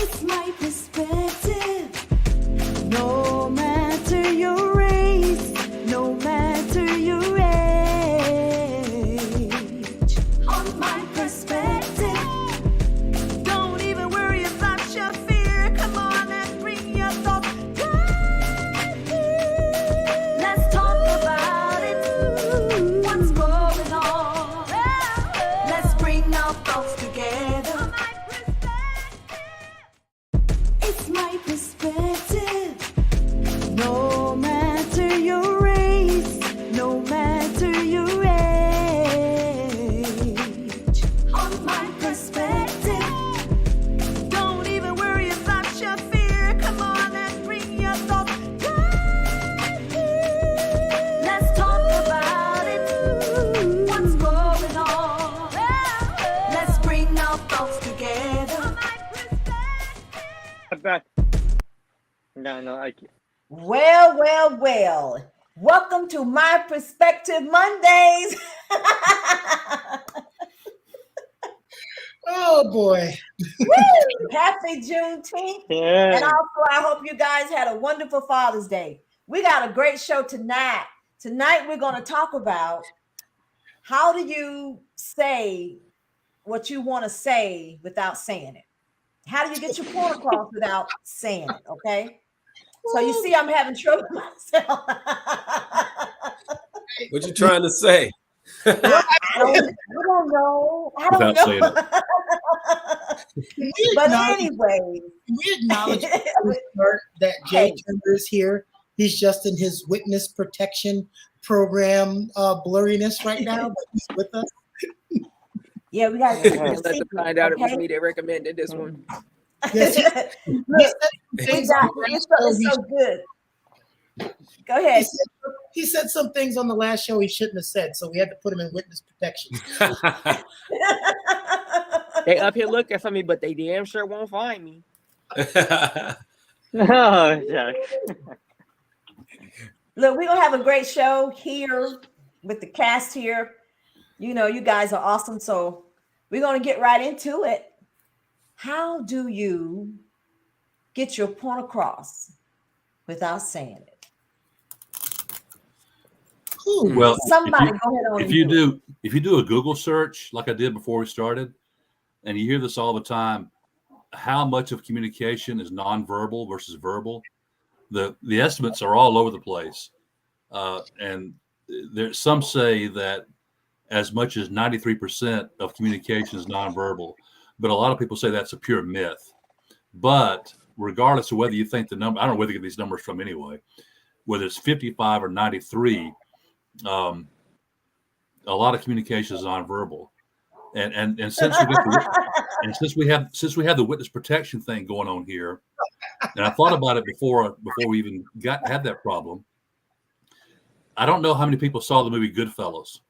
It's my perspective. No matter your race, no matter your age. On my perspective. Don't even worry about your fear. Come on and bring your thoughts. Let's talk about it. What's going on? Let's bring our thoughts together. It's my perspective. No matter your race, no matter your age. On my perspective. Don't even worry about your fear. Come on and bring your thoughts. Let's talk about it. What's going on? Let's bring our thoughts together. Back. No, I can't. Well. Welcome to My Perspective Mondays. Oh boy. Woo! Happy Juneteenth. Yeah. And also, I hope you guys had a wonderful Father's Day. We got a great show tonight. Tonight, we're going to talk about how do you say what you want to say without saying it? How do you get your point across without saying it? Okay. So you see, I'm having trouble myself. What you trying to say? I don't know. Without saying But anyway, We acknowledge that Jay Turner is here. He's just in his witness protection program blurriness right now, but he's with us. yeah, we got Let them find out it was me that recommended this one. Yes, Look, it's so good. Go ahead. he said some things on the last show he shouldn't have said, so we had to put him in witness protection. They up here looking for me, but they damn sure won't find me. Oh, Jack. Look, we're gonna have a great show here with the cast here. You know, you guys are awesome. So we're gonna get right into it. How do you get your point across without saying it? Ooh, Well, Somebody go ahead on. if you do a Google search like I did before we started, and you hear this all the time, how much of communication is nonverbal versus verbal? The estimates are all over the place, and some say that as much as 93% of communication is nonverbal, but a lot of people say that's a pure myth. But regardless of whether you think the number, I don't know where they get these numbers from anyway, whether it's 55 or 93, a lot of communication is nonverbal. And since we have the witness protection thing going on here, and I thought about it before we even had that problem. I don't know how many people saw the movie Goodfellas.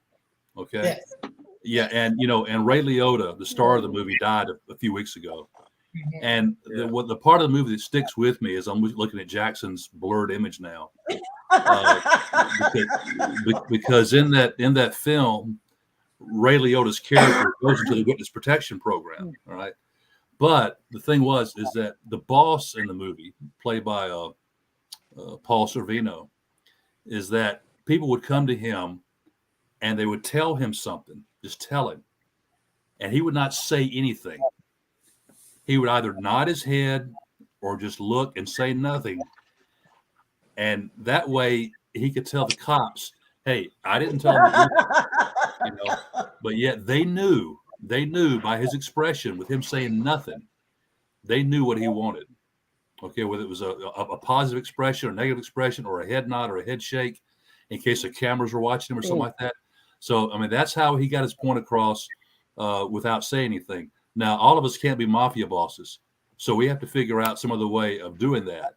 Okay. Yes. Yeah, and and Ray Liotta, the star of the movie, died a few weeks ago. Mhm. And the part of the movie that sticks with me is I'm looking at Jackson's blurred image now, because in that film, Ray Liotta's character goes into the witness protection program. All right, but the thing is that the boss in the movie, played by Paul Sorvino, is that people would come to him and they would tell him something, just tell him, and he would not say anything. He would either nod his head or just look and say nothing. And that way he could tell the cops, hey, I didn't tell him to do that, but yet they knew by his expression, with him saying nothing, they knew what he wanted. Okay, whether it was a positive expression or negative expression or a head nod or a head shake in case the cameras were watching him or something like that. So, I mean, that's how he got his point across without saying anything. Now, all of us can't be mafia bosses, so we have to figure out some other way of doing that.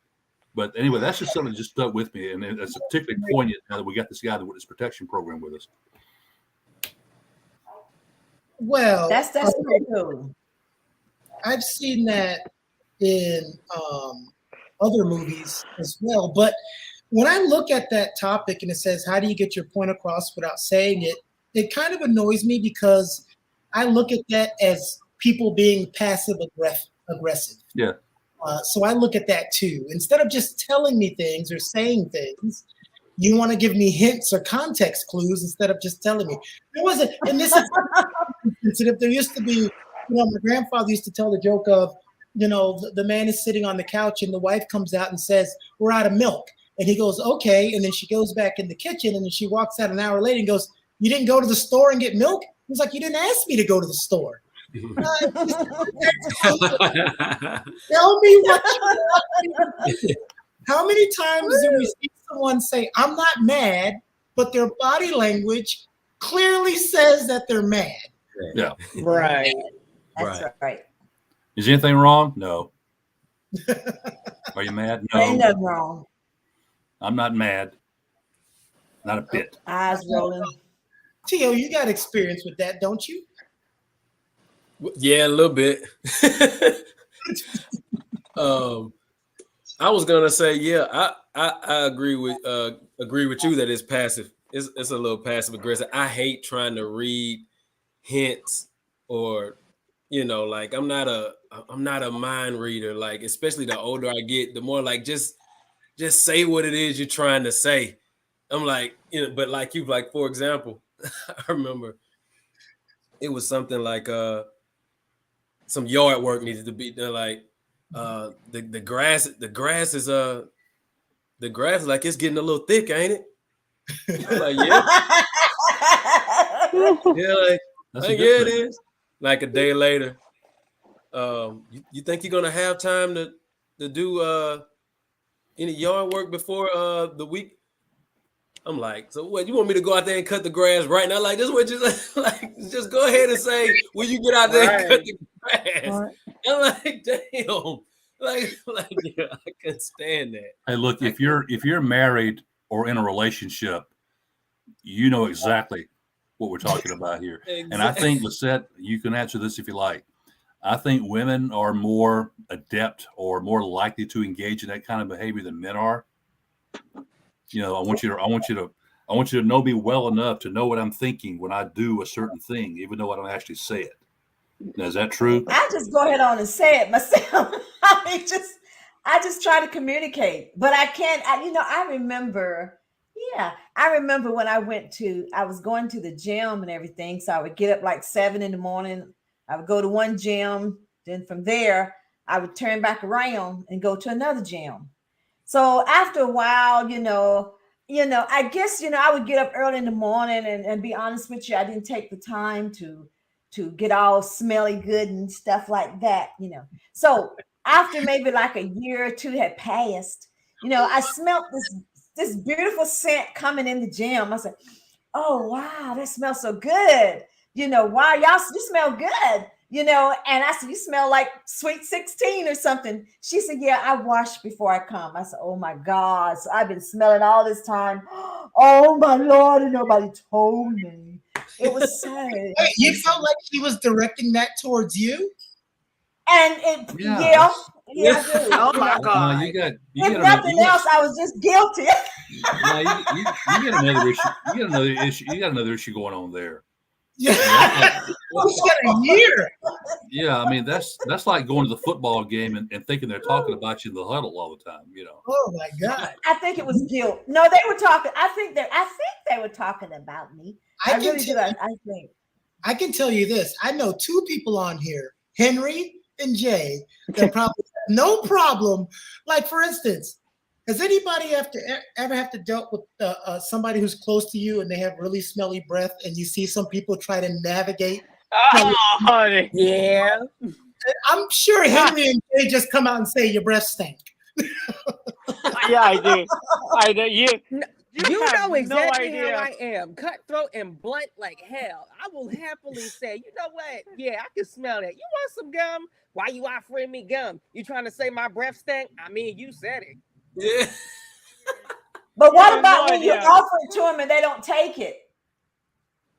But anyway, that's just something that just stuck with me, and it's particularly poignant now that we got this guy, the witness protection program, with us. Well, that's pretty cool. I've seen that in other movies as well. But when I look at that topic and it says, how do you get your point across without saying it? It kind of annoys me because I look at that as people being passive aggressive. Yeah. So I look at that too. Instead of just telling me things or saying things, you want to give me hints or context clues instead of just telling me. There wasn't, and this is sensitive. There used to be, my grandfather used to tell the joke of, the man is sitting on the couch and the wife comes out and says, "We're out of milk." And he goes, "Okay." And then she goes back in the kitchen and then she walks out an hour later and goes, "You didn't go to the store and get milk?" He's like, "You didn't ask me to go to the store." Tell me what you want. How many times do we see someone say, "I'm not mad," but their body language clearly says that they're mad? Yeah. Right. That's right. Is anything wrong? No. Are you mad? Ain't No. nothing wrong. I'm not mad. Not a bit. Eyes rolling. Tio, you got experience with that, don't you? Yeah, a little bit. I was gonna say, yeah, I agree with you that it's passive. It's a little passive aggressive. I hate trying to read hints or like I'm not a mind reader. Like, especially the older I get, the more like just say what it is you're trying to say. I'm like, but like you, like for example, I remember it was something like some yard work needed to be done. Like the grass is like it's getting a little thick, ain't it? I'm like, yeah. Yeah, like yeah, it is. Like a day later, you think you're gonna have time to do any yard work before the week? I'm like, so what? You want me to go out there and cut the grass right now? Like, this what you like? Just go ahead and say, will you get out there and cut the grass? I'm like, damn, like yeah, I couldn't stand that. Hey, look, if you're married or in a relationship, you know exactly what we're talking about here. Exactly. And I think, Lisette, you can answer this if you like. I think women are more adept or more likely to engage in that kind of behavior than men are. I want you to know me well enough to know what I'm thinking when I do a certain thing, even though I don't actually say it. Now, is that true? I just go ahead on and say it myself. I just try to communicate, but I can't. I remember when I was going to the gym and everything. So I would get up like 7 a.m. I would go to one gym. Then from there, I would turn back around and go to another gym. So after a while, I guess, I would get up early in the morning and be honest with you, I didn't take the time to get all smelly good and stuff like that, So after maybe like a year or two had passed, I smelled this beautiful scent coming in the gym. I said, "Oh, wow, that smells so good. Wow, you smell good." And I said, "You smell like Sweet 16 or something." She said, "Yeah, I wash before I come." I said, "Oh my God." So I've been smelling all this time. Oh my Lord, and nobody told me. It was sad. Wait, you felt like she was directing that towards you? And Yeah. I do. Oh my God. You If nothing else, I was just guilty. you get another issue. You got another issue going on there. Yeah. She got a year. Yeah, I mean that's like going to the football game and thinking they're talking about you in the huddle all the time. Oh my God. I think it was guilt. No, they were talking. I think they were talking about me. I really do. I think. I can tell you this. I know 2 people on here, Henry and Jay, that probably have no problem. Like, for instance, has anybody ever have to dealt with somebody who's close to you and they have really smelly breath, and you see some people try to navigate? Oh, honey. Yeah. I'm sure Henry and Jay just come out and say your breath stank. Yeah, I do. I do. You have know exactly no idea. how I am. Cutthroat and blunt like hell. I will happily say, you know what? Yeah, I can smell that. You want some gum? Why you offering me gum? You trying to say my breath stank? I mean, you said it. Yeah. But what have about no when you idea. offer it to them and they don't take it?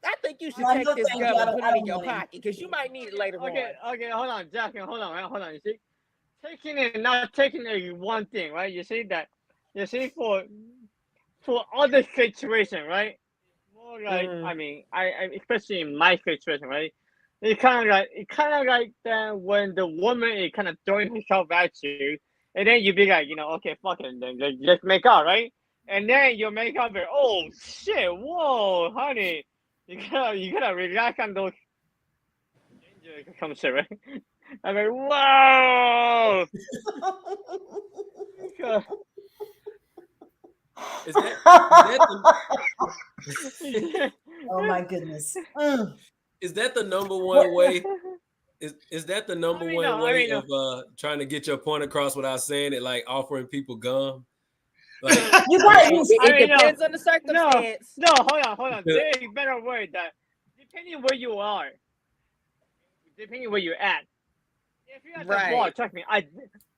I think you should Well, take no, this thank gum you. I and put don't it in your want it. pocket because you might need it later Okay, on. okay, hold on, Jack, hold on. You see, taking it and not taking it is one thing, right? You see for other situation, right? More like, I mean, I especially in my situation, right? It's kind of like that when the woman is kind of throwing herself at you, and then you be like, okay, fuck it, then just make out, right? And then you make up, and oh shit, whoa, honey, you gotta relax on those danger some shit, right? I'm like, whoa. Is that Oh my goodness. is that the number one way? Is that the number one no, way no. of trying to get your point across without saying it, like offering people gum? Like, You gotta use It no, depends on the circumstance. No, hold on. There is a better word that depending where you are, depending where you're at. If you're at the bar, trust me, I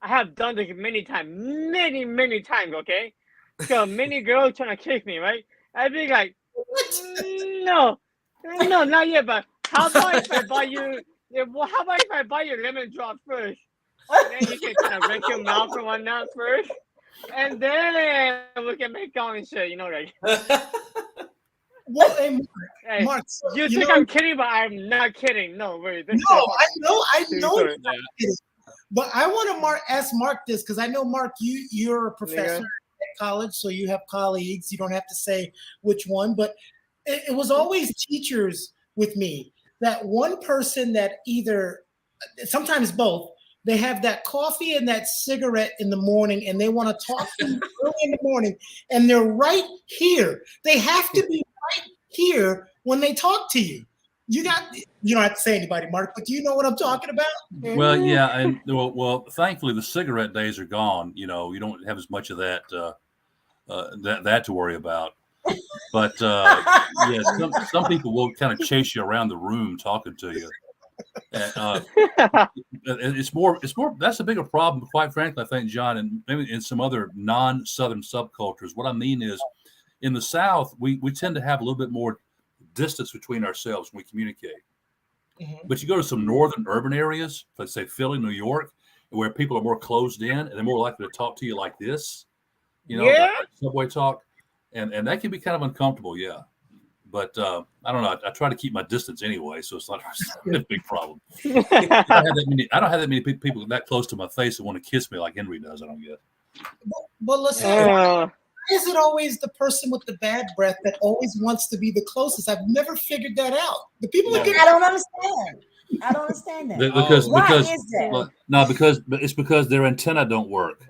have done this many times, okay? So many girls trying to kiss me, right? I'd be like, no, not yet, but how about if I buy you, how about if I buy you lemon drop first? And then you can kind of rinse your mouth and whatnot first. And then we can make out and shit, like. Well, hey, Hey, Mark, you think I'm kidding, but I'm not kidding. No, wait. No, I know you're not kidding. But I want to ask Mark this because I know, Mark, you're a professor at college, so you have colleagues. You don't have to say which one, but it was always teachers with me. That one person that either, sometimes both, they have that coffee and that cigarette in the morning, and they want to talk to you early in the morning, and they're right here. They have to be right here when they talk to you. You don't have to say anybody, Mark, but do you know what I'm talking about? Well, yeah, and well, thankfully the cigarette days are gone. You don't have as much of that that to worry about. But yeah, some people will kind of chase you around the room talking to you. It's more. That's a bigger problem, quite frankly, I think, John, and maybe in some other non-Southern subcultures. What I mean is, in the South, we tend to have a little bit more distance between ourselves when we communicate. Mm-hmm. But you go to some northern urban areas, let's say Philly, New York, where people are more closed in and they're more likely to talk to you like this, that subway talk, and that can be kind of uncomfortable, yeah. But I don't know. I try to keep my distance anyway, so it's not a big problem. I don't have that many people that close to my face that want to kiss me like Henry does. I don't get. Well, listen. Is it always the person with the bad breath that always wants to be the closest? I've never figured that out. The people that I don't understand that. Because why is that? No, it's because their antenna don't work.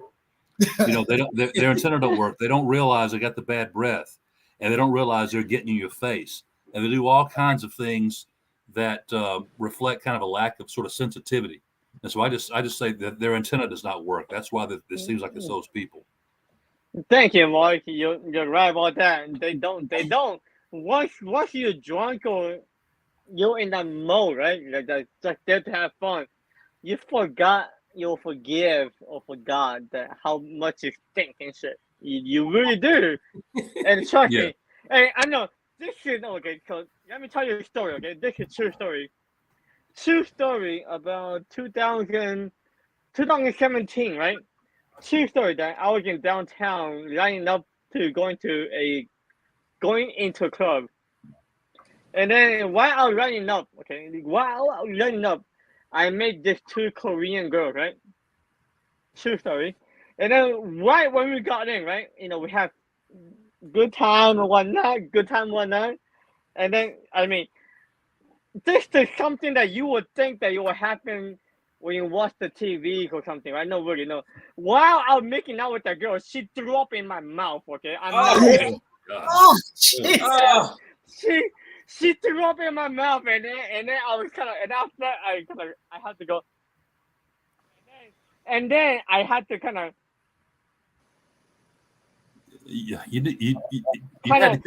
They don't. Their antenna don't work. They don't realize they got the bad breath, and they don't realize they're getting in your face, and they do all kinds of things that reflect kind of a lack of sort of sensitivity. And so I just say that their antenna does not work. That's why this seems like it's those people. Thank you, Mark. You're right about that. They don't. Once you're drunk or you're in that mode, right? Like just there to have fun. You forgive or forgot that how much you think and shit. You really do. And trust me. Hey, I know this is okay. So let me tell you a story. Okay, this is true story. True story about 2017, right? True story that I was in downtown lining up to going into a club. And then while I was running up, I met these two Korean girls, right? True story. And then right when we got in, right, we have good time and whatnot. And then, I mean, this is something that you would think that it would happen when you watch the TV or something, right? No, really, no. While I was making out with that girl, she threw up in my mouth, okay? She threw up in my mouth, and then I was kind of, and after I had to go, and then I had to kind of. Yeah, you had to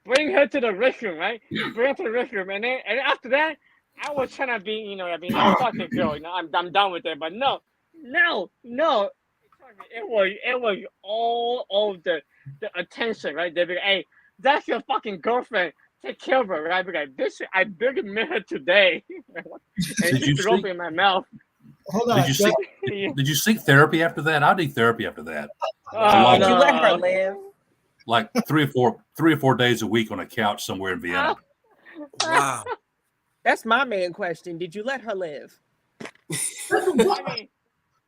bring her to the restroom, right? Bring her to the restroom, and after that, I was trying to be, fuck this girl, I'm done with it, but no, it was all the attention, right? They'd be like, hey, that's your fucking girlfriend. Take care of her, right? I'd be like, bitch, I barely met her today. And she threw up in my mouth. Hold on. Did you seek therapy after that? I need therapy after that. Did you let her live? Like 3 or 4 days a week on a couch somewhere in Vienna. Wow. That's my main question. Did you let her live? I mean,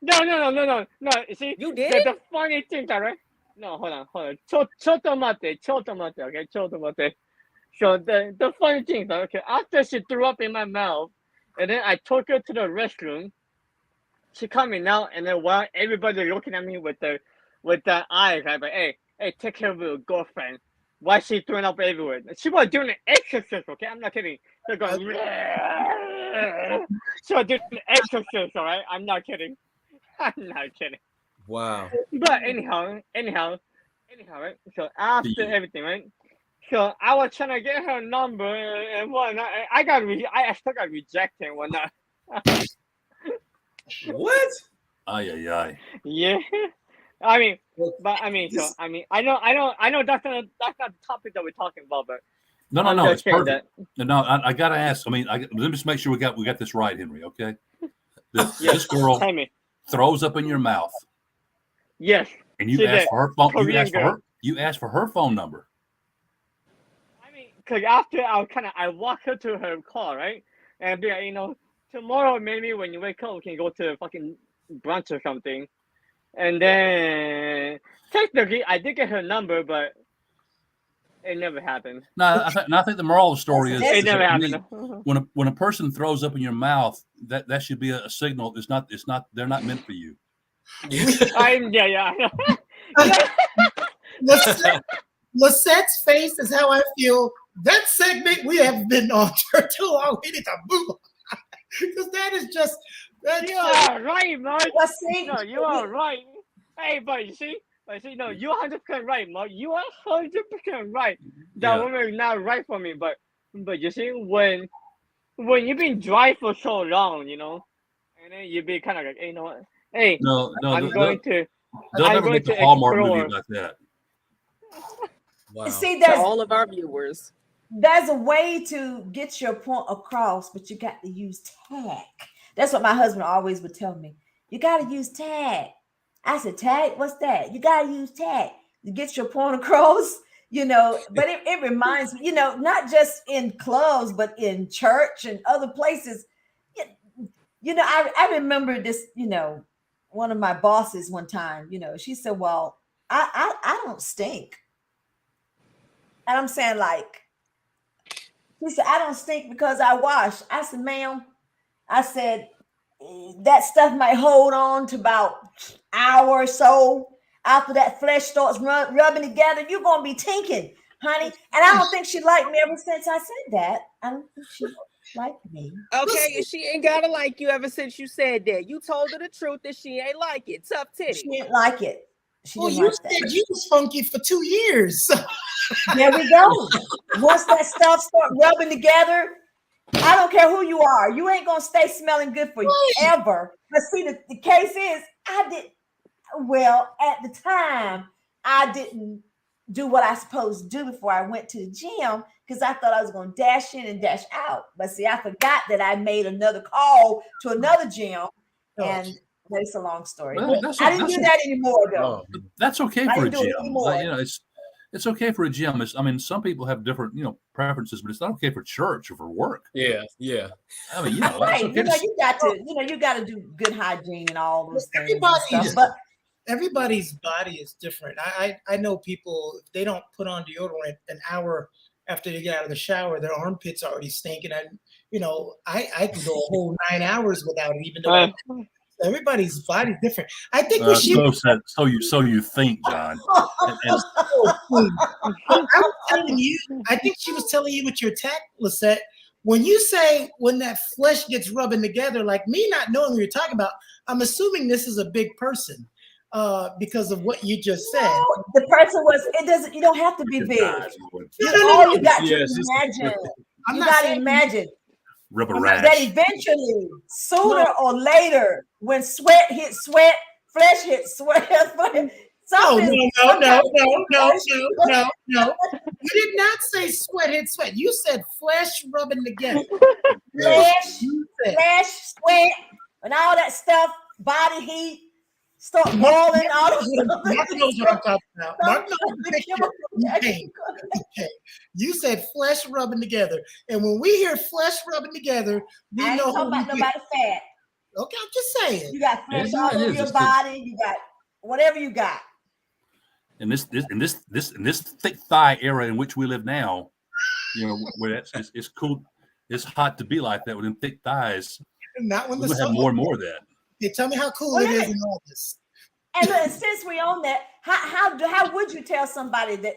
no. You see, You did? the funny thing, right? No, hold on. Chotomate, okay, chotomate. So the funny thing, okay, after she threw up in my mouth, and then I took her to the restroom, she coming out, and then while everybody looking at me with the eyes, I'm like, hey, take care of your girlfriend. Why she throwing up everywhere? She was doing an exorcism, okay? I'm not kidding. They're going, she was doing an exorcism, all right? I'm not kidding. I'm not kidding. Wow. But anyhow, right? So after Yeah. everything, right? So I was trying to get her number and whatnot. I still got rejected and whatnot. What? Ay. Yeah. I know that's not the topic that we're talking about, but No, I'm it's just saying perfect. No, I gotta ask. I mean, let me just make sure we got this right, Henry. Okay. This girl tell me. throws up in your mouth, Yes. and you She ask did. for her phone. Korean girl. You asked for her phone number. I mean, because after I walk her to her car, right? And be like, tomorrow maybe when you wake up, we can go to fucking brunch or something. And then technically, I did get her number, but it never happened. No, I think the moral of the story is It never that to me, happened. when a person throws up in your mouth, that should be a signal. It's not. They're not meant for you. Yeah. Lisette's face is how I feel. That segment we have been on for too long. We need to move on because that is just. You are right, Mark. Well, see, No, you are right. Hey, but you see, no, you're 100% right, Mark. You are 100% right. That Yeah. woman is not right for me, but you see, when you've been dry for so long, and then you be kind of like, hey, you know what? Hey, No, I'm going to. They'll I'm never going make a to Hallmark explore. movie like that. Wow. see, To all of our viewers. there's a way to get your point across, but you got to use tag. That's what my husband always would tell me. You got to use tag. I said, tag? What's that? You got to use tag to get your point across, but it reminds me, not just in clubs, but in church and other places. I remember this, one of my bosses one time, she said, well, I don't stink. And I'm saying, like, she said, I don't stink because I wash. I said, ma'am, I said, that stuff might hold on to about an hour or so. After that flesh starts rubbing together, you're going to be tinking, honey. And I don't think she liked me ever since I said that. I don't think she liked me. Okay, and she ain't gotta like you ever since you said that. You told her the truth that she ain't like it. Tough titty. She didn't like it. She Well, didn't you like said that. you was funky for 2 years. There we go. Once that stuff start rubbing together, I don't care who you are. You ain't going to stay smelling good forever. But see, the case is, at the time, I didn't do what I supposed to do before I went to the gym because I thought I was going to dash in and dash out. But see, I forgot that I made another call to another gym, and that's a long story. Well, I didn't do that anymore, though. Oh, That's okay I for a didn't do it gym. anymore. It's okay for a gym. Some people have different, preferences, but it's not okay for church or for work. yeah. I mean, Right. it's okay You got to do good hygiene and all those things. and Everybody- stuff. But Everybody's body is different. I know people, if they don't put on deodorant an hour after they get out of the shower, their armpits already stinking. And I can go a whole 9 hours without it, even though everybody's body's different. I think we should. so you think, John. I was telling you, I think she was telling you with your tact, Lisette, when you say when that flesh gets rubbing together, like me not knowing what you're talking about, I'm assuming this is a big person because of what you just said. the person you don't have to be big. No. You got to Yes, imagine. I'm You not got to saying- imagine Rubber that rash. eventually, sooner or later, when sweat hits sweat, flesh hits sweat, No. something. You did not say sweat hit sweat. You said flesh rubbing together. Flesh, You said- sweat, and all that stuff, body heat. Start boiling out of Mark knows what I'm talking about. Mark knows the picture you paint. Okay. You said flesh rubbing together. And when we hear flesh rubbing together, we I ain't know talking who we about nobody fat. Okay, I'm just saying. You got flesh Yeah, all it over is. your It's body. You got whatever you got. in this thick thigh era in which we live now, you know, where it's cool, it's hot to be like that with them thick thighs. Not when We're the gonna have sun. more and more of that. Hey, tell me how cool Well, it let is me- in August. And look, since we on that, how would you tell somebody that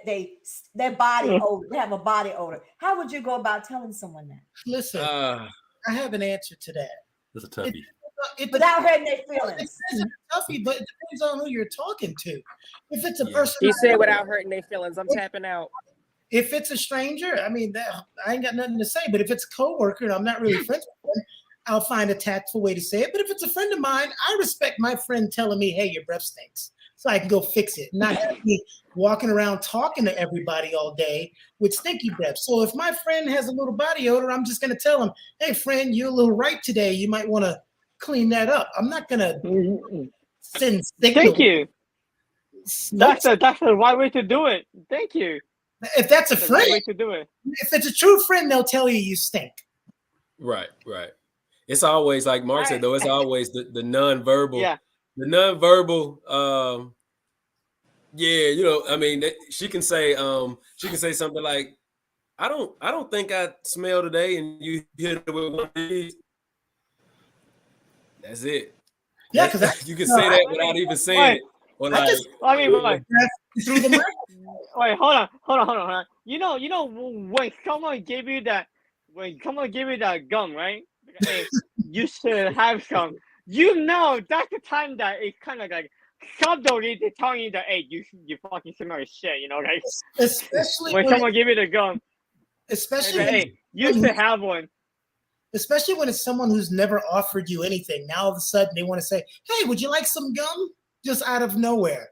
their body odor, they have a body odor? How would you go about telling someone that Listen, I have an answer to that. That's a toughie. It without hurting their It feelings? is a toughie, but it depends on who you're talking to. If it's a Yeah. person, He said without hurting their feelings. I'm tapping out. if it's a stranger, I mean, I ain't got nothing to say. But if it's a coworker and I'm not really friends with them, I'll find a tactful way to say it. But if it's a friend of mine, I respect my friend telling me, "Hey, your breath stinks," so I can go fix it. Not have me walking around talking to everybody all day with stinky breath. So if my friend has a little body odor, I'm just gonna tell him, "Hey, friend, you're a little ripe today. You might want to clean that up." I'm not gonna send signals. Thank you. That's the right way to do it. Thank you. If that's a That's the right way friend, to do it. if it's a true friend, they'll tell you you stink. Right. It's always like Mark said though. It's always the nonverbal. Yeah. The nonverbal. Yeah, you know, I mean, she can say something like, I don't think I smell today, and you hit it with one of these. That's it. Yeah, because you can say that without even saying it. Or I like, just I mean, wait, through the mic. wait, hold on. You know, when someone gave you that gum, right? Hey, you should have some. You know, that's the time that it's kind of like subtly they're telling you that, hey, you fucking smell like shit, you know, like Especially when when someone give you the gum, especially and, when, hey, you should have one. especially when it's someone who's never offered you anything. Now all of a sudden they want to say, "Hey, would you like some gum?" Just out of nowhere.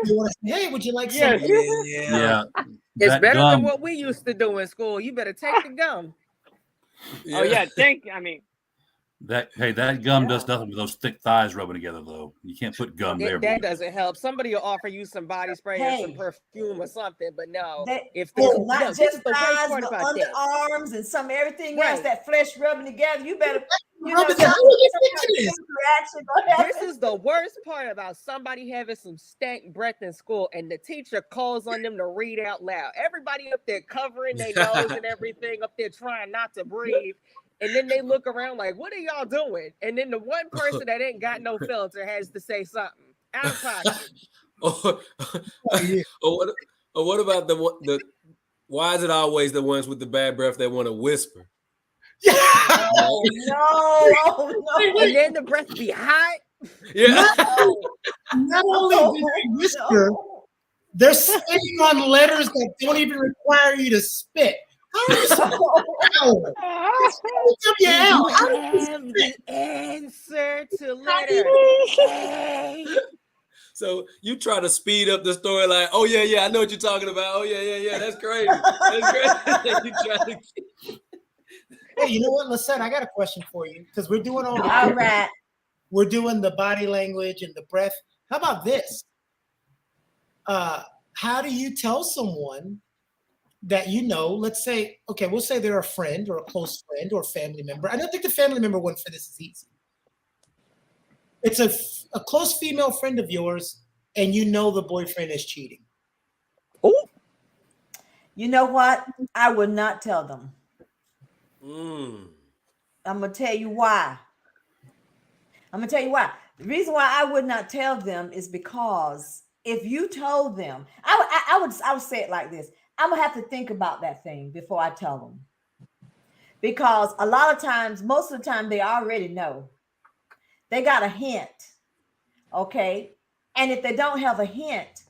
They want to say, "Hey, would you like some?" Yes. Yeah. It's That better gum- than what we used to do in school. You better take the gum. Oh yeah, that gum does nothing with those thick thighs rubbing together, though. You can't put gum there. That doesn't help. Somebody will offer you some body spray or some Hey. perfume or something, but no. That- If Well, no, not this just is the worst thighs, part but about that. underarms and some everything else. Right. That flesh rubbing together. You better, you know, Rubbing some together. How do you some think kind it of is? chemical reaction gonna This happen. is the worst part about somebody having some stank breath in school and the teacher calls on them to read out loud. Everybody up there covering their nose and everything up there trying not to breathe. And then they look around like, what are y'all doing? And then the one person that ain't got no filter has to say something out of pocket. or what about the why is it always the ones with the bad breath that want to whisper? Oh no! And then the breath be hot. Yeah. Not only do they whisper, they're spitting on letters that don't even require you to spit. How are you supposed You to have the answer to letter A. So you try to speed up the story, like, oh yeah, I know what you're talking about. Oh yeah, that's crazy. That's crazy. You try to Hey, you know what, Lisette? I got a question for you because we're doing all All right. we're doing the body language and the breath. How about this? How do you tell someone that you know? Let's say, okay, we'll say they're a friend or a close friend or a family member. I don't think the family member one for this is easy. It's a close female friend of yours, and you know the boyfriend is cheating. Oh, You know what? I would not tell them. Mm. I'm gonna tell you why. The reason why I would not tell them is because if you told them, I would say it like this. I'm gonna have to think about that thing before I tell them. Because a lot of times, most of the time, they already know. They got a hint. Okay. And if they don't have a hint,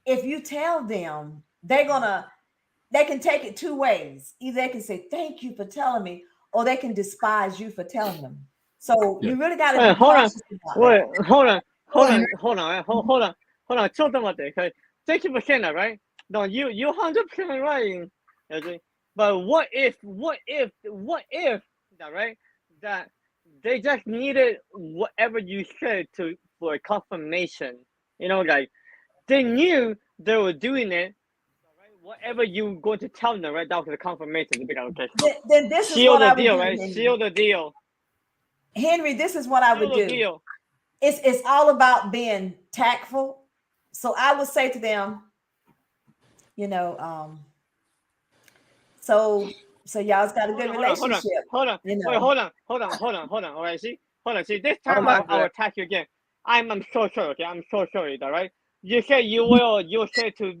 if you tell them, they can take it two ways. Either they can say, thank you for telling me, or they can despise you for telling them. So you really got to be hold on. cautious about that. Wait, hold on. Tell them what they say. Thank you for saying that, right? No, you 100% right. Okay? But what if that right? That they just needed whatever you said to for a confirmation. Like they knew they were doing it. Right? Whatever you going to tell them, right? That was the confirmation. They'll be like, okay, Then this is seal what the I would deal, do, right? Henry. Seal the deal. Henry, this is what I Seal would the do. deal. It's all about being tactful. So I would say to them, so y'all's got a good relationship. Hold on. You know. Wait, hold on. All right, see? Hold on. See, this Oh time my I'll God. attack you again. I'm so sorry, okay? I'm so sorry, all right? You say you'll say to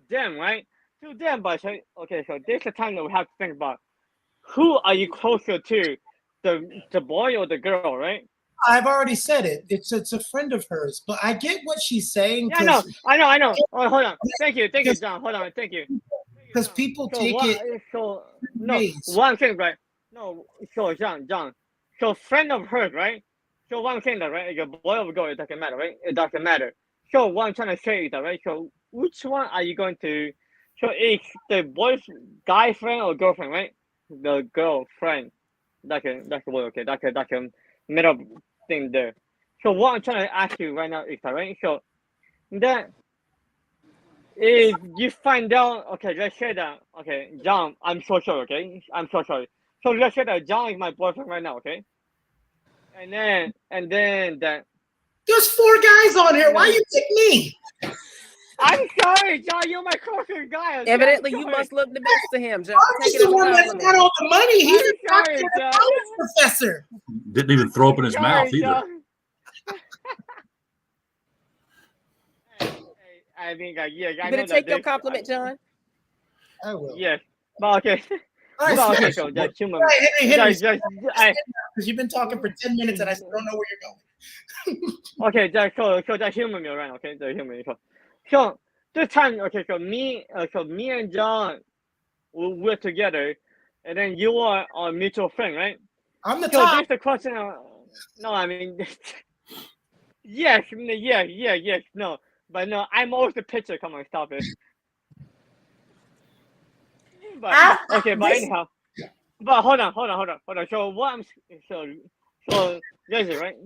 them, right? To them, but say, okay, so this is the time that we have to think about who are you closer to, the boy or the girl, right? I've already said it. It's a friend of hers, but I get what she's saying. Yeah, I know. Oh, hold on. Thank you, John. Hold on, thank you. Because people So take what? it. So no, ways. one thing, right? No, so John. So friend of hers, right? So one thing that right, a boy or girl, it doesn't matter, right? It doesn't matter. So what I'm trying to say is that, right? So which one are you going to? So it's the boy's guy friend or girlfriend, right? The girlfriend. That's the word, okay? That's a middle thing there. So what I'm trying to ask you right now is that, right? So that if you find out, okay, let's say that, okay, John, I'm so sorry, okay? I'm so sorry. So let's say that John is my boyfriend right now, okay? And then that. There's 4 guys on here. Why you pick me? I'm sorry, John, you're my closest guy. Okay? Evidently, I'm you sorry. must look the best to him, John. I'm Take just it as the a one that's compliment. got all the money. He's I'm a sorry, doctor, John. a college professor. Didn't even throw up in his mouth either. John. I mean, yeah, I You know better that. take your compliment, John. I will. Yes, but okay. All right, But okay, finish. so just humor All right, Henry, because you've been talking for 10 minutes and I still don't know where you're going. okay, just humor me, right? Okay, just humor me. So this time, okay, so me and John, we're together, and then you are our mutual friend, right? I'm the So top. this the question. No, I mean, yes, no, but no, I'm always the pitcher. Come on, stop it. But okay, but anyhow, but hold on. So what I'm so Jesse, right?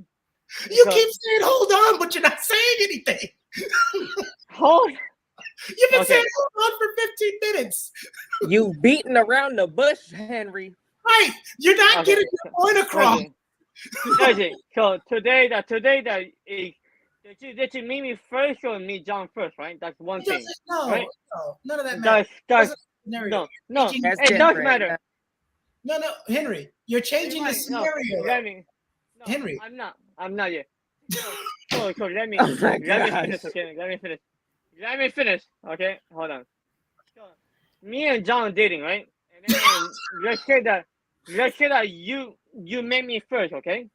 You So- keep saying hold on, but you're not saying anything. Hold. You've been Okay. saying hold on for 15 minutes. You beating around the bush, Henry. Right. You're not Okay. getting your point across. Jesse, so today that is did you meet me first or meet John first, right? That's one thing. No, right? no, none of that matters. That's Scenario. no, Changing That's it does different. matter. No, Henry, you're changing the scenario. No, Henry. I'm not yet. So let me Oh my finish. gosh. Okay, let me finish. Okay, hold on. So, me and John dating, right? And then let's say that you met me first, okay?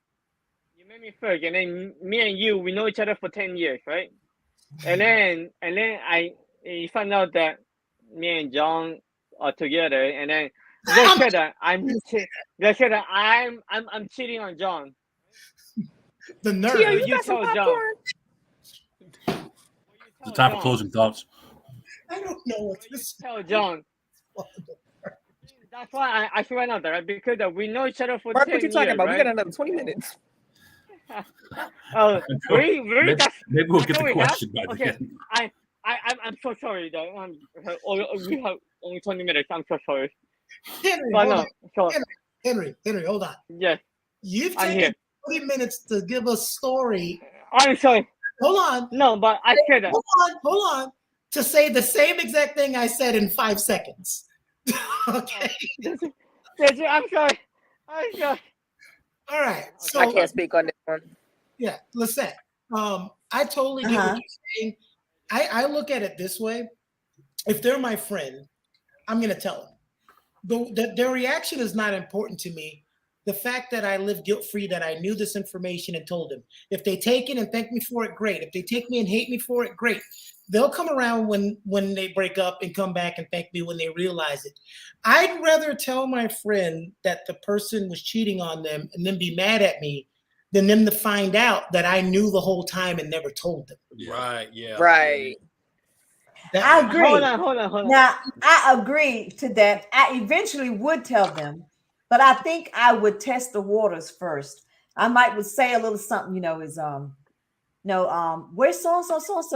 You met me first, and then me and you we know each other for 10 years, right? And then you find out that me and John are together, and then let's say that I'm cheating on John. The Tia, nerve. you You got some tell John. popcorn? It's the time for closing thoughts. I don't know what You this tell John. That's why I should right now, right? Because we know each other for Mark, 10 what you talking years, about? right? We got another 20 minutes. Really? Maybe, That's maybe we'll that's get all the we have? question by the Okay. end. I'm so sorry that we have only 20 minutes. I'm so sorry. Henry, But hold no, on. so Henry, hold on. yes, You've I'm taken here. 20 minutes to give a story. I'm sorry. Hold on. No, but I said that. Hold on. To say the same exact thing I said in 5 seconds. Okay. I'm sorry. I'm sorry. All right. So I can't speak on this one. yeah, Lisette. I totally get what you're saying. I look at it this way. If they're my friend, I'm gonna tell them. Their reaction is not important to me. The fact that I live guilt-free, that I knew this information and told them. If they take it and thank me for it, great. If they take me and hate me for it, great. They'll come around when they break up and come back and thank me when they realize it. I'd rather tell my friend that the person was cheating on them and then be mad at me than them to find out that I knew the whole time and never told them. Right. Yeah. Right. I agree. Hold on. Now, I agree to that. I eventually would tell them, but I think I would test the waters first. I might would say a little something, is no, where's so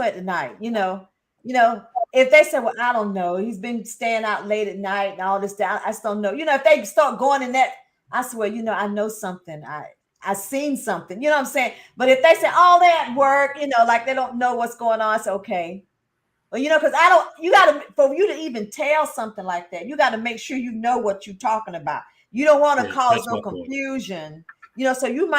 at tonight? If they say, well, I don't know, he's been staying out late at night and all this stuff, I just don't know. If they start going in that, I swear, I know something. I seen something, you know what I'm saying? But if they say, oh, they at work, like they don't know what's going on, it's okay. Well, because for you to even tell something like that, you got to make sure you know what you're talking about. You don't want to cause no confusion, so you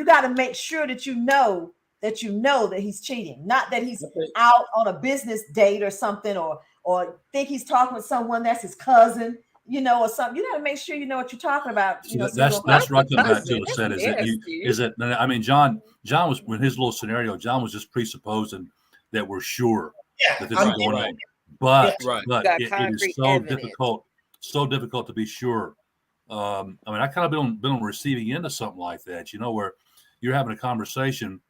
got to make sure that you know that he's cheating, not that he's out on a business date or something, or think he's talking with someone that's his cousin, or something. You got to make sure you know what you're talking about. That's right. Come back to it. I mean, John was, with his little scenario, John was just presupposing that we're sure that this is going on, but it is so difficult to be sure. I mean, I kind of been on the receiving end of something like that, where you're having a conversation,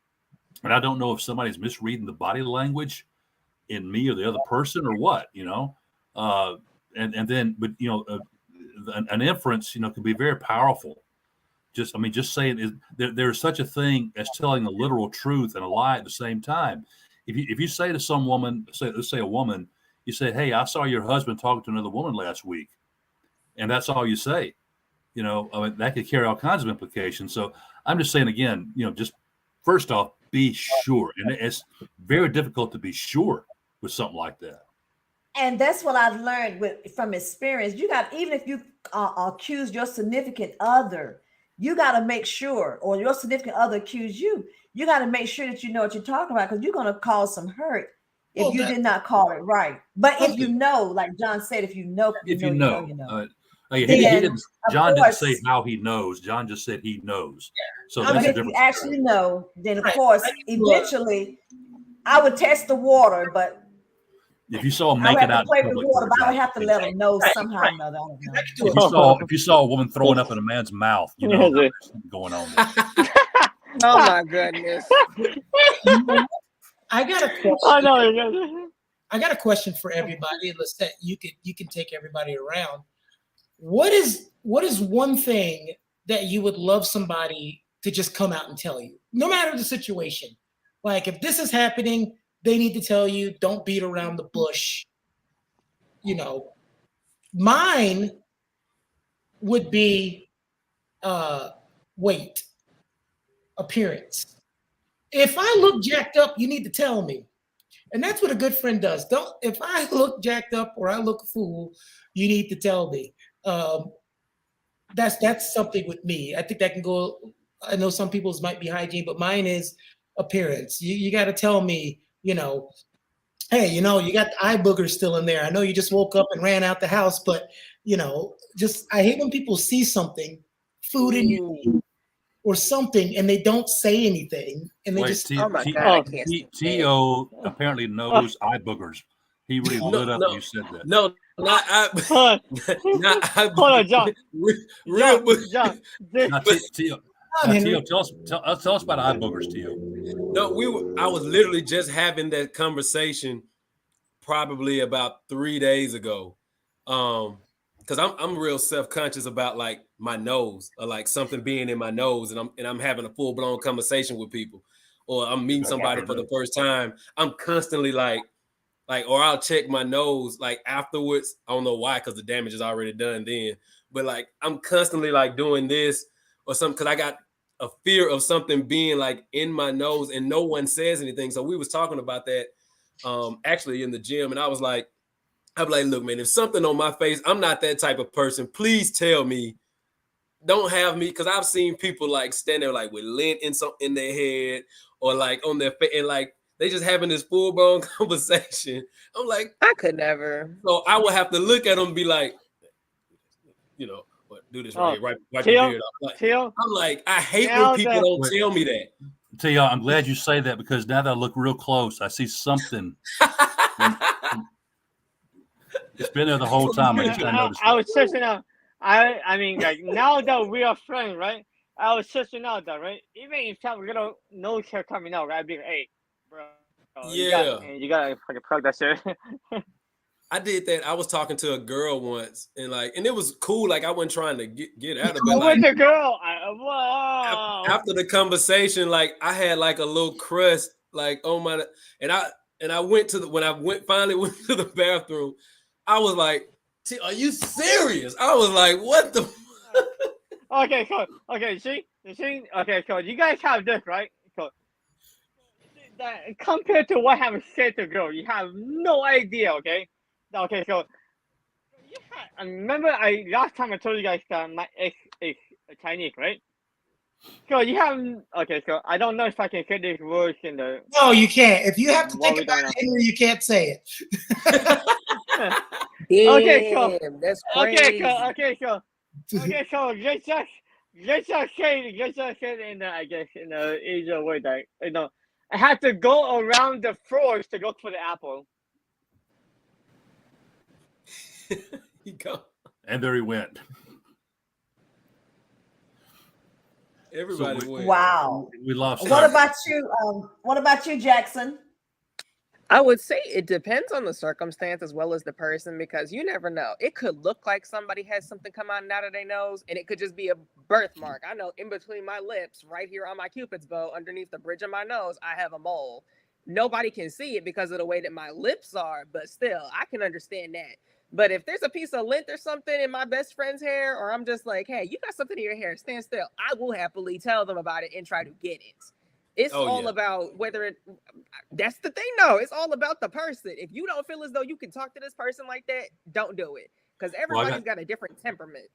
and I don't know if somebody's misreading the body language in me or the other person or what, and then, but an inference, can be very powerful. Just saying there's such a thing as telling a literal truth and a lie at the same time. If you say to some woman, let's say a woman, you say, hey, I saw your husband talking to another woman last week, and that's all you say, that could carry all kinds of implications. So I'm just saying again, just first off, be sure. And it's very difficult to be sure with something like that. And that's what I've learned from experience. Even if you accuse your significant other, you got to make sure, or your significant other accuse you, you got to make sure that you know what you're talking about, because you're going to cause some hurt if you did not call it right. But if you know, like John said, if you know. John didn't say how he knows. John just said he knows. So that's if you actually know, then of course, eventually, I would test the water, but if you saw him making out, I would have to let him know somehow or another. I don't know. If you saw a woman throwing up in a man's mouth, there's something going on there. Oh my goodness! I got a question. Oh no! I got a question for everybody. Let's say you can take everybody around. What is one thing that you would love somebody to just come out and tell you, no matter the situation? Like, if this is happening, they need to tell you. Don't beat around the bush. Mine would be weight, appearance. If I look jacked up, you need to tell me. And that's what a good friend does. If I look jacked up or I look a fool, you need to tell me. That's something with me. I think that can go. I know some people's might be hygiene, but mine is appearance. You got to tell me, hey, you got the eye boogers still in there. I know you just woke up and ran out the house, but I hate when people see something, food in you or something, and they don't say anything, and they just. Oh my God! T.O. apparently knows eye boogers. He really lit up when you said that. No, not I. Hold on, John. John. T.O., tell us about eye boogers, T.O. No, I was literally just having that conversation probably about 3 days ago. Because I'm real self-conscious about like my nose, or like something being in my nose, and I'm having a full-blown conversation with people, or I'm meeting somebody for the first time. I'm constantly like, or I'll check my nose like afterwards. I don't know why, because the damage is already done then. But like I'm constantly like doing this or something, because I got a fear of something being like in my nose, and no one says anything. So we was talking about that actually in the gym, and I was like, I'm like, look, man, if something on my face, I'm not that type of person. Please tell me. Don't have me, because I've seen people like stand there like with lint in their head, or like on their face, and like they just having this full-blown conversation. I'm like, I could never. So I would have to look at them and be like, do this right your beard off. I'm like, I hate when people don't tell me that. T.O., I'm glad you say that, because now that I look real close, I see something. It's been there the whole time. I was searching out. I mean, like, now that we are friends, right? I was searching out that, right? Even if we're gonna no hair coming out, right? I'd be like, hey, bro. You gotta fucking plug that shit. I did that. I was talking to a girl once, and it was cool. Like, I wasn't trying to get out of it. With the girl, whoa. After the conversation, like I had like a little crust, like oh my, and I went to finally went to the bathroom, I was like, are you serious? I was like, what the? Okay, cool. Okay, see, okay, cool. You guys have this, right? Cool. That compared to what I have said to girl, you have no idea. Okay, okay, so I remember last time I told you guys that my ex is Chinese, right? So you have okay. So I don't know if I can say these words in the. No, you can't. If you have to What think we about don't it, Henry, you can't say it. Okay, cool. Damn, that's crazy. Okay, cool. Okay, so let's just say in the, I guess in the easier way that I had to go around the floors to go for the apple. He go. And there he went. Everybody So went. Wow. We lost. What about you? What about you, Jackson? I would say it depends on the circumstance as well as the person, because you never know. It could look like somebody has something come out of their nose, and it could just be a birthmark. I know in between my lips, right here on my Cupid's bow, underneath the bridge of my nose, I have a mole. Nobody can see it because of the way that my lips are, but still, I can understand that. But if there's a piece of lint or something in my best friend's hair, or I'm just like, hey, you got something in your hair, stand still, I will happily tell them about it and try to get it. It's all about whether it, that's the thing, though. It's all about the person. If you don't feel as though you can talk to this person like that, don't do it. Because everybody's got a different temperament.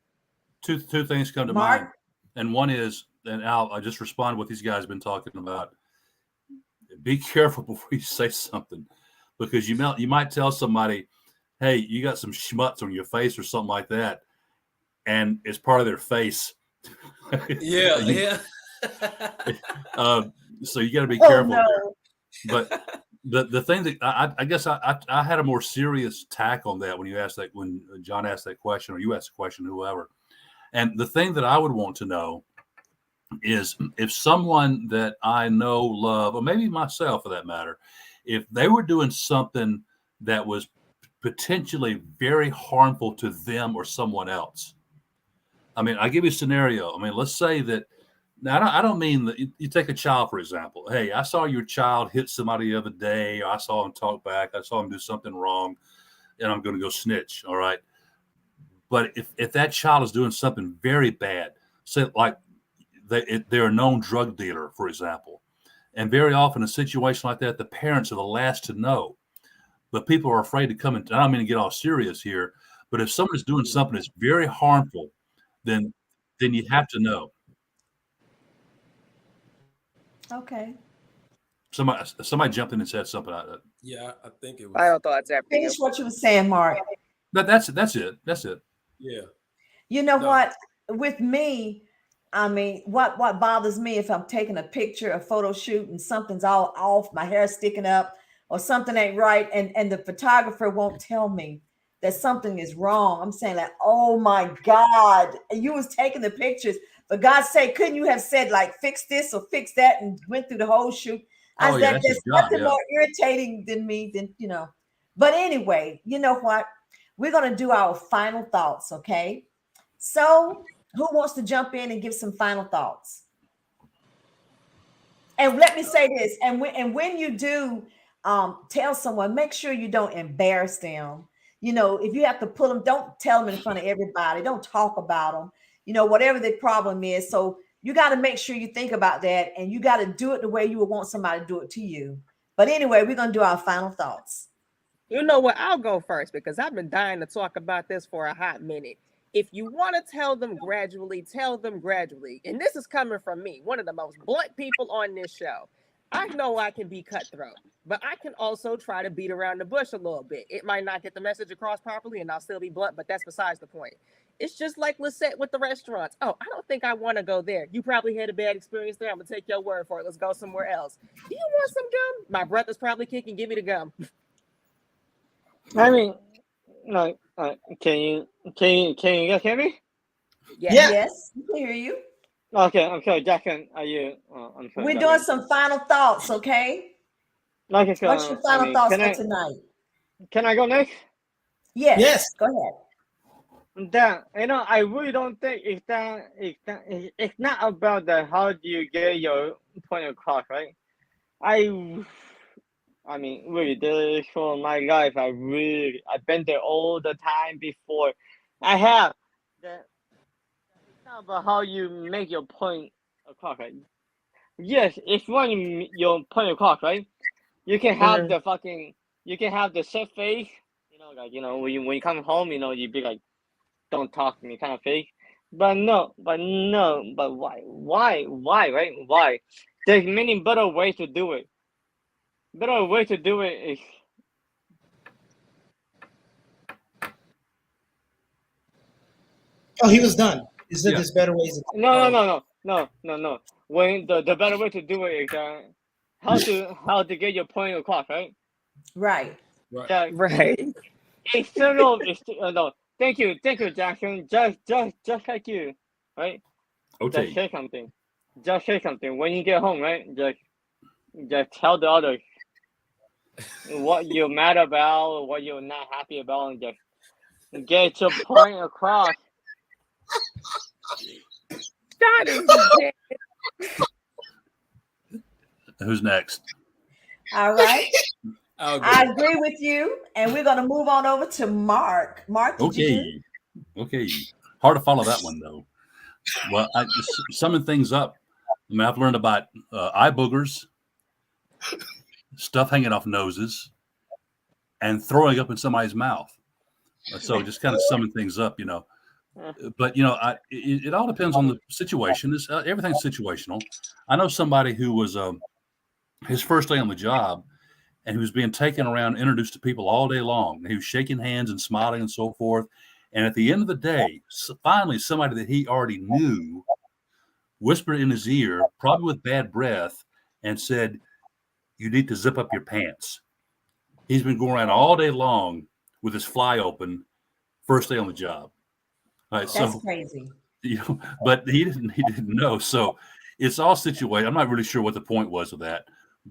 Two things come to Mark? mind. And one is, and Al, I just respond to what these guys have been talking about. Be careful before you say something, because you might tell somebody, hey, you got some schmutz on your face or something like that, and it's part of their face. Yeah. So you got to be careful. No. But the thing that I guess I had a more serious tack on that when you asked that, when John asked that question, or you asked the question, whoever. And the thing that I would want to know is if someone that I know, love, or maybe myself for that matter, if they were doing something that was potentially very harmful to them or someone else. I mean, I give you a scenario. I mean, let's say that. Now, I don't mean that you take a child, for example. Hey, I saw your child hit somebody the other day. Or I saw him talk back. I saw him do something wrong, and I'm going to go snitch. All right. But if that child is doing something very bad, say like they're a known drug dealer, for example, and very often a situation like that, the parents are the last to know. But people are afraid to come in. I don't mean to get all serious here, but if someone is doing something that's very harmful, then you have to know. Okay. Somebody jumped in and said something. Yeah, I think it was. Final thoughts after you. Finish what you were saying, Mark. That's it. That's it. Yeah. You know No. what? With me, I mean, what bothers me if I'm taking a picture, a photo shoot, and something's all off, my hair's sticking up, or something ain't right, and the photographer won't tell me that something is wrong. I'm saying like, oh my God, you was taking the pictures. For God's sake, couldn't you have said like fix this or fix that and went through the whole shoot? I said that's his there's job, nothing more irritating than me than But anyway, you know what? We're gonna do our final thoughts, okay? So who wants to jump in and give some final thoughts? And let me say this, and when you do tell someone, make sure you don't embarrass them. If you have to pull them, don't tell them in front of everybody. Don't talk about them. Whatever the problem is. So you got to make sure you think about that, and you got to do it the way you would want somebody to do it to you. But anyway, we're going to do our final thoughts. You know what? I'll go first because I've been dying to talk about this for a hot minute. If you want to tell them gradually, tell them gradually. And this is coming from me, one of the most blunt people on this show. I know I can be cutthroat, but I can also try to beat around the bush a little bit. It might not get the message across properly and I'll still be blunt, but that's besides the point. It's just like Lisette with the restaurants. Oh, I don't think I want to go there. You probably had a bad experience there. I'm going to take your word for it. Let's go somewhere else. Do you want some gum? My breath is probably kicking. Give me the gum. I mean, no, can you guys hear me? Yeah. Yes, we can hear you. Okay, Jackson, are you? I'm sorry. We're doing some final thoughts, okay? Okay, so, What's your final thoughts can for tonight? Can I go next? Yes. Yes. Go ahead. that I really don't think it's not about the how do you get your point across, right? I mean, really, this is for my life. I've been there all the time before. I have. It's not about how you make your point across, right? Yes, if you want your point across, right? You can have you can have the set face, like when you come home, you be like, don't talk to me, kind of face. But why, right? Why? There's many better ways to do it. Better way to do it is Oh, he was done. He said Yeah. there's better ways. no. When the better way to do it is how to get your point across, right? Right. Yeah, Right. it's no. Thank you, Jackson. Just like you, right? Okay. Just say something. Just say something. When you get home, right? Just tell the others what you're mad about, what you're not happy about, and just get your point across. That is Who's next? All right. I'll go. I agree with you. And we're going to move on over to Mark. Mark, did you? Okay. Hard to follow that one though. Well, I summing things up. I mean, I've learned about eye boogers, stuff hanging off noses, and throwing up in somebody's mouth. So just kind of summing things up, But it all depends on the situation. Everything's situational. I know somebody who was his first day on the job, and he was being taken around, introduced to people all day long. He was shaking hands and smiling and so forth. And at the end of the day, finally, somebody that he already knew whispered in his ear, probably with bad breath, and said, "You need to zip up your pants." He's been going around all day long with his fly open, first day on the job. All right, That's so crazy. but he didn't know. So it's all situated. I'm not really sure what the point was of that.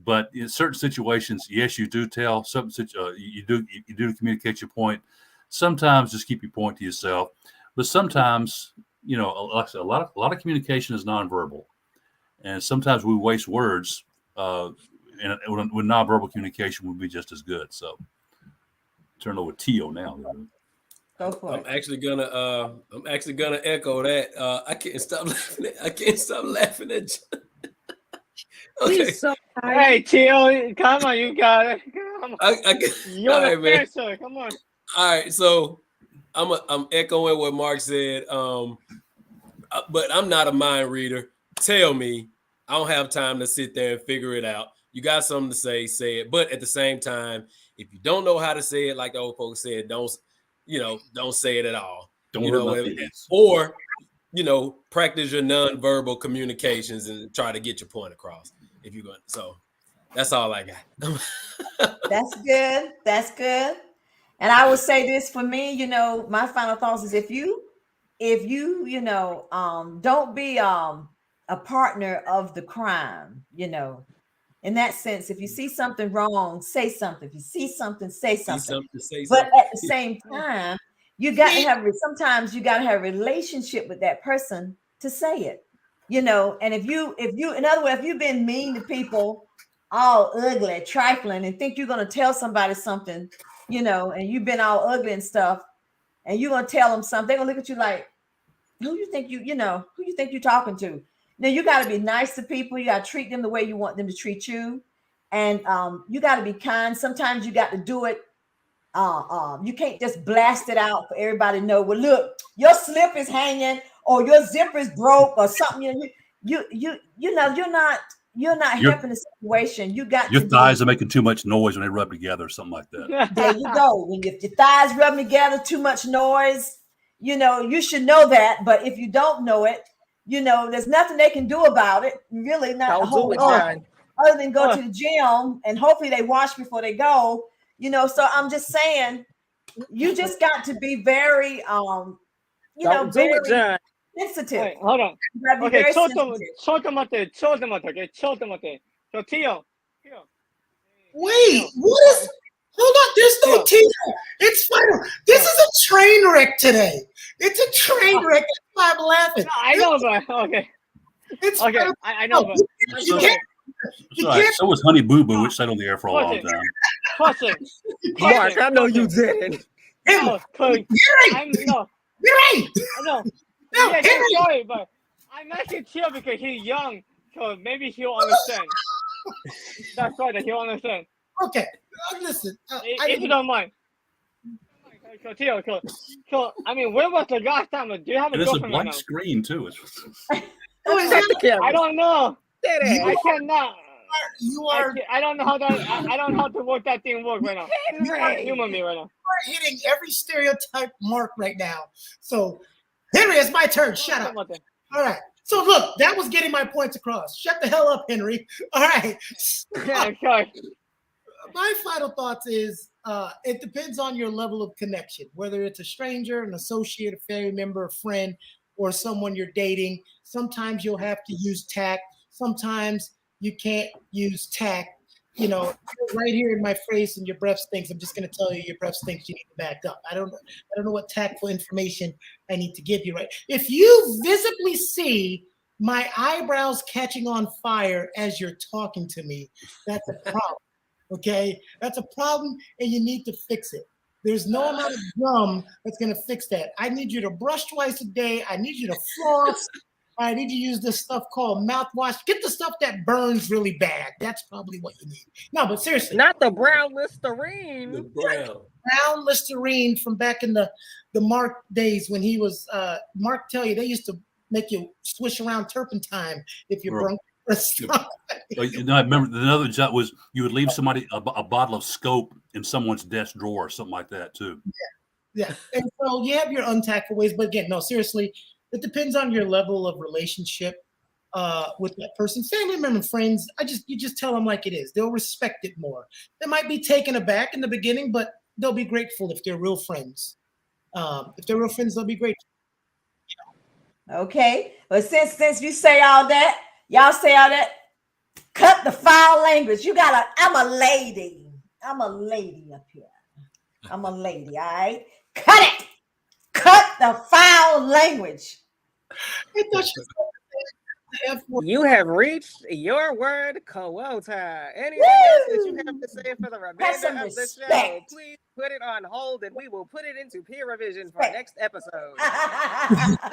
But in certain situations, yes, you do tell something. You do communicate your point. Sometimes just keep your point to yourself. But sometimes, a lot of communication is nonverbal, and sometimes we waste words. And when nonverbal communication would be just as good. So turn over to Tio now. Go for I'm it. actually gonna echo that. I can't stop laughing at you. Okay. He's so Hey, Tio, come on, you got it. Come on. You're all the right, man. answer. Come on. All right, so I'm echoing what Mark said. But I'm not a mind reader. Tell me, I don't have time to sit there and figure it out. You got something to say it. But at the same time, if you don't know how to say it, like the old folks said, don't say it at all. Don't hurt my feelings. Or practice your nonverbal communications and try to get your point across. If you're going, so that's all I got. That's good. That's good. And I would say this for me, my final thoughts is if you don't be a partner of the crime, in that sense, if you see something wrong, say something. If you see something, say something. But at the same time, sometimes you got to have a relationship with that person to say it, and if you, in other words, if you've been mean to people, all ugly, trifling, and think you're going to tell somebody something, and you've been all ugly and stuff, and you're going to tell them something, they're going to look at you like, who you think you're talking to? Now you got to be nice to people. You got to treat them the way you want them to treat you. And you got to be kind. Sometimes you got to do it. You can't just blast it out for everybody to know. Well, look, your slip is hanging or your zipper is broke or something. You're not helping the situation. You got your thighs are making too much noise when they rub together or something like that. There you go. When your thighs rub together, too much noise, you should know that. But if you don't know it, there's nothing they can do about it. Really, not a whole lot other than go to the gym and hopefully they wash before they go. So I'm just saying, you just got to be very, very sensitive. Wait, hold on. Okay, chotomate. So Tio. Wait, what is? Hold on, there's no Tio. It's final. This is a train wreck today. It's a train wreck. That's why I'm laughing. No, I know, but okay. It's Okay, I know, but you So- can't. It's all right. So was Honey Boo Boo, which stayed on the air for a long Question. time. Question. Mark, I know you didn't. No, cause I'm Henry, no, Henry, I know. no, Yeah, Henry. sorry, but I'm actually chill because he's young, so maybe he'll understand. That's right, that he'll understand. Okay, listen. If you don't mind. So, Tio, I mean, when was the last time? Do you have a And it's a girlfriend right blank now? screen too. It's, Who is Check that? the camera. I don't know. Dead I ass. cannot. You are I don't know how that. I don't know how to work that thing work right now. Henry. Humor me right now. hitting every stereotype mark right now. So, Henry, it's my turn. Shut up. Something. All right. So look, that was getting my points across. Shut the hell up, Henry. All right. Yeah, sorry. My final thoughts is it depends on your level of connection, whether it's a stranger, an associate, a family member, a friend, or someone you're dating. Sometimes you'll have to use tact. Sometimes you can't use tact. You know, right here in my face and your breath stinks. I'm just going to tell you your breath stinks. You need to back up. I don't know what tactful information I need to give you. Right? If you visibly see my eyebrows catching on fire as you're talking to me, that's a problem. Okay, that's a problem, and you need to fix it. There's no amount of gum that's going to fix that. I need you to brush twice a day. I need you to floss. I need to use this stuff called mouthwash. Get the stuff that burns really bad. That's probably what you need. No, but seriously, Not the brown Listerine. The brown. brown Listerine from back in the Mark days when he was Mark. Tell you they used to make you swish around turpentine if you Right. burnt. You know, I remember another job was you would leave somebody a bottle of Scope in someone's desk drawer or something like that too. Yeah, and so you have your untactful ways, but again, no, seriously, it depends on your level of relationship with that person. Family member, friends, you just tell them like it is. They'll respect it more. They might be taken aback in the beginning, but they'll be grateful if they're real friends. If they're real friends, they'll be grateful. Okay, but since you say all that, y'all say all that. Cut the foul language. I'm a lady. I'm a lady up here. I'm a lady, all right? Cut it. Cut the foul language. I thought you said the F word. You have reached your word quota. Anything else that you have to say for the Have some remainder of the show, respect. please put it on hold and we will put it into peer revision for Respect. next episode. Ah!